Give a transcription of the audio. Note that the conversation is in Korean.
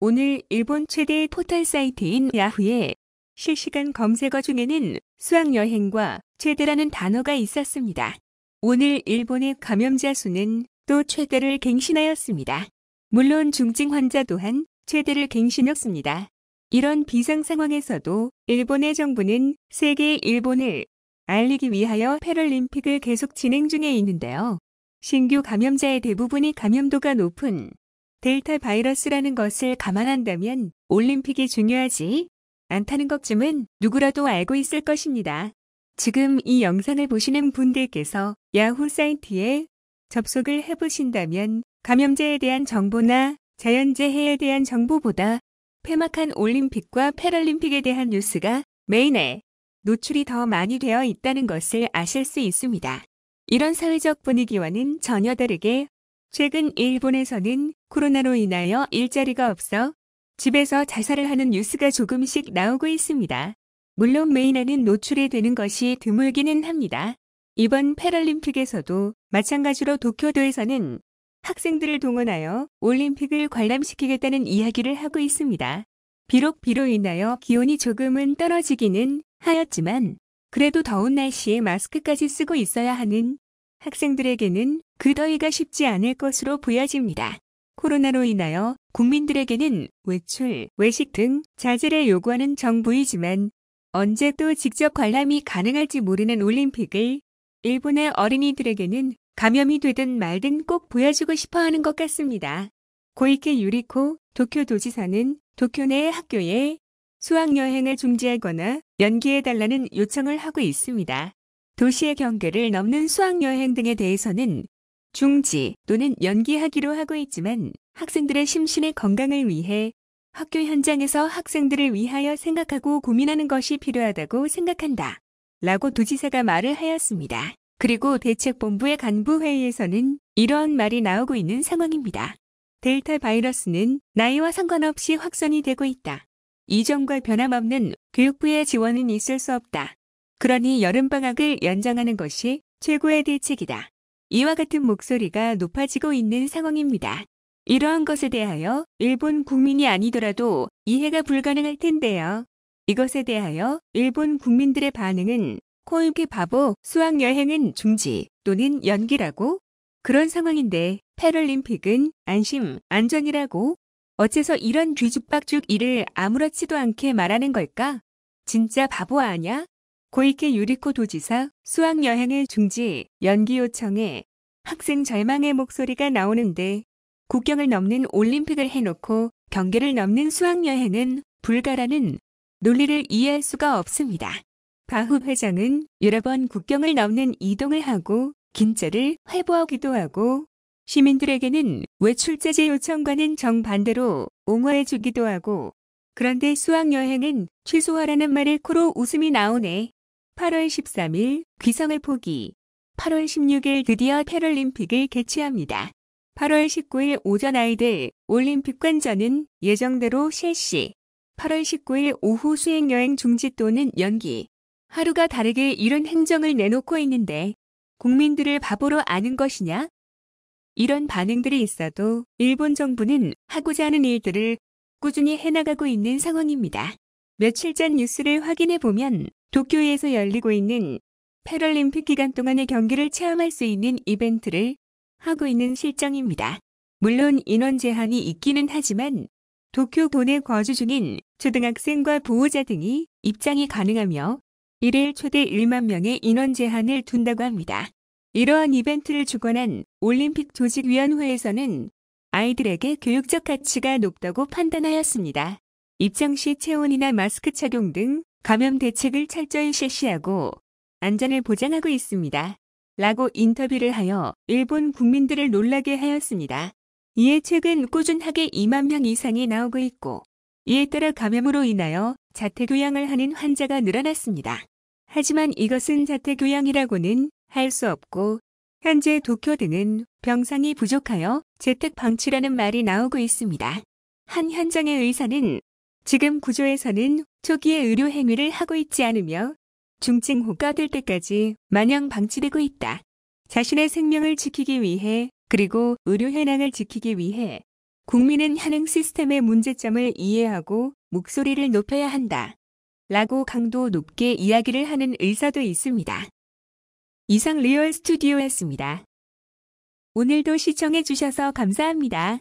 오늘 일본 최대 포털 사이트인 야후의 실시간 검색어 중에는 수학여행과 최대라는 단어가 있었습니다. 오늘 일본의 감염자 수는 또 최대를 갱신하였습니다. 물론 중증 환자 또한 최대를 갱신했습니다. 이런 비상 상황에서도 일본의 정부는 세계 일본을 알리기 위하여 패럴림픽을 계속 진행 중에 있는데요. 신규 감염자의 대부분이 감염도가 높은 델타 바이러스라는 것을 감안한다면 올림픽이 중요하지 않다는 것쯤은 누구라도 알고 있을 것입니다. 지금 이 영상을 보시는 분들께서 야후 사이트에 접속을 해보신다면 감염자에 대한 정보나 자연재해에 대한 정보보다 폐막한 올림픽과 패럴림픽에 대한 뉴스가 메인에 노출이 더 많이 되어 있다는 것을 아실 수 있습니다. 이런 사회적 분위기와는 전혀 다르게 최근 일본에서는 코로나로 인하여 일자리가 없어 집에서 자살을 하는 뉴스가 조금씩 나오고 있습니다. 물론 메인에는 노출이 되는 것이 드물기는 합니다. 이번 패럴림픽에서도 마찬가지로 도쿄도에서는 학생들을 동원하여 올림픽을 관람시키겠다는 이야기를 하고 있습니다. 비록 비로 인하여 기온이 조금은 떨어지기는 하였지만 그래도 더운 날씨에 마스크까지 쓰고 있어야 하는 학생들에게는 그 더위가 쉽지 않을 것으로 보여집니다. 코로나로 인하여 국민들에게는 외출, 외식 등 자제를 요구하는 정부이지만 언제 또 직접 관람이 가능할지 모르는 올림픽을 일본의 어린이들에게는 감염이 되든 말든 꼭 보여주고 싶어하는 것 같습니다. 고이케 유리코 도쿄도지사는 도쿄 내 학교에 수학여행을 중지하거나 연기해달라는 요청을 하고 있습니다. 도시의 경계를 넘는 수학여행 등에 대해서는 중지 또는 연기하기로 하고 있지만 학생들의 심신의 건강을 위해 학교 현장에서 학생들을 위하여 생각하고 고민하는 것이 필요하다고 생각한다. 라고 도지사가 말을 하였습니다. 그리고 대책본부의 간부회의에서는 이러한 말이 나오고 있는 상황입니다. 델타 바이러스는 나이와 상관없이 확산이 되고 있다. 이전과 변함없는 교육부의 지원은 있을 수 없다. 그러니 여름방학을 연장하는 것이 최고의 대책이다. 이와 같은 목소리가 높아지고 있는 상황입니다. 이러한 것에 대하여 일본 국민이 아니더라도 이해가 불가능할 텐데요. 이것에 대하여 일본 국민들의 반응은 코이케 바보 수학여행은 중지 또는 연기라고? 그런 상황인데 패럴림픽은 안심, 안전이라고? 어째서 이런 뒤죽박죽 일을 아무렇지도 않게 말하는 걸까? 진짜 바보 아냐? 고이케 유리코 도지사 수학여행을 중지, 연기 요청에 학생 절망의 목소리가 나오는데 국경을 넘는 올림픽을 해놓고 경계를 넘는 수학여행은 불가라는 논리를 이해할 수가 없습니다. 바후 회장은 여러 번 국경을 넘는 이동을 하고 긴자를 회부하기도 하고 시민들에게는 외출자제 요청과는 정반대로 옹호해주기도 하고 그런데 수학여행은 취소하라는 말에 코로 웃음이 나오네. 8월 13일 귀성을 포기. 8월 16일 드디어 패럴림픽을 개최합니다. 8월 19일 오전 아이들 올림픽 관전은 예정대로 실시. 8월 19일 오후 수행여행 중지 또는 연기. 하루가 다르게 이런 행정을 내놓고 있는데 국민들을 바보로 아는 것이냐? 이런 반응들이 있어도 일본 정부는 하고자 하는 일들을 꾸준히 해나가고 있는 상황입니다. 며칠 전 뉴스를 확인해 보면 도쿄에서 열리고 있는 패럴림픽 기간 동안의 경기를 체험할 수 있는 이벤트를 하고 있는 실정입니다. 물론 인원 제한이 있기는 하지만 도쿄 내 거주 중인 초등학생과 보호자 등이 입장이 가능하며 일일 최대 1만 명의 인원 제한을 둔다고 합니다. 이러한 이벤트를 주관한 올림픽 조직위원회에서는 아이들에게 교육적 가치가 높다고 판단하였습니다. 입장 시 체온이나 마스크 착용 등 감염 대책을 철저히 실시하고 안전을 보장하고 있습니다. 라고 인터뷰를 하여 일본 국민들을 놀라게 하였습니다. 이에 최근 꾸준하게 2만 명 이상이 나오고 있고 이에 따라 감염으로 인하여 자택교양을 하는 환자가 늘어났습니다. 하지만 이것은 자택교양이라고는 할 수 없고 현재 도쿄 등은 병상이 부족하여 재택 방치라는 말이 나오고 있습니다. 한 현장의 의사는 지금 구조에서는 초기에 의료 행위를 하고 있지 않으며 중증 호가 될 때까지 마냥 방치되고 있다. 자신의 생명을 지키기 위해 그리고 의료 현황을 지키기 위해 국민은 하는 시스템의 문제점을 이해하고 목소리를 높여야 한다. 라고 강도 높게 이야기를 하는 의사도 있습니다. 이상 리얼 스튜디오였습니다. 오늘도 시청해 주셔서 감사합니다.